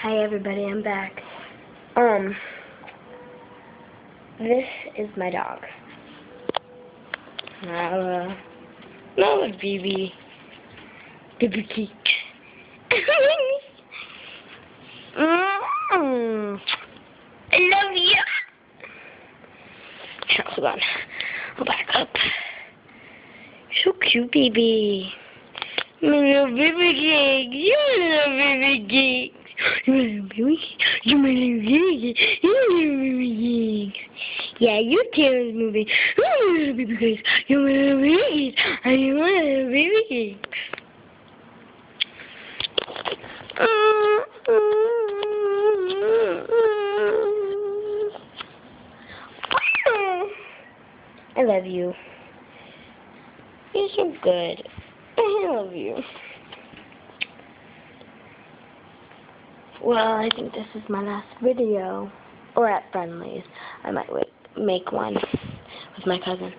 Hi everybody, I'm back. This is my dog. Nala, baby. Baby Geek. I love you. Here, hold on. I'll back up. So cute, baby. My little baby geek. You're my little baby geek. You're my little baby geek. You're my little baby geek. You're my little baby geek. Yeah, your tail is moving. You're my little baby geek. You're my little baby geek. And you're my little baby geek. I love you. You're so good. I love you. Well, I think this is my last video. Or at Friendly's. I might make one with my cousin.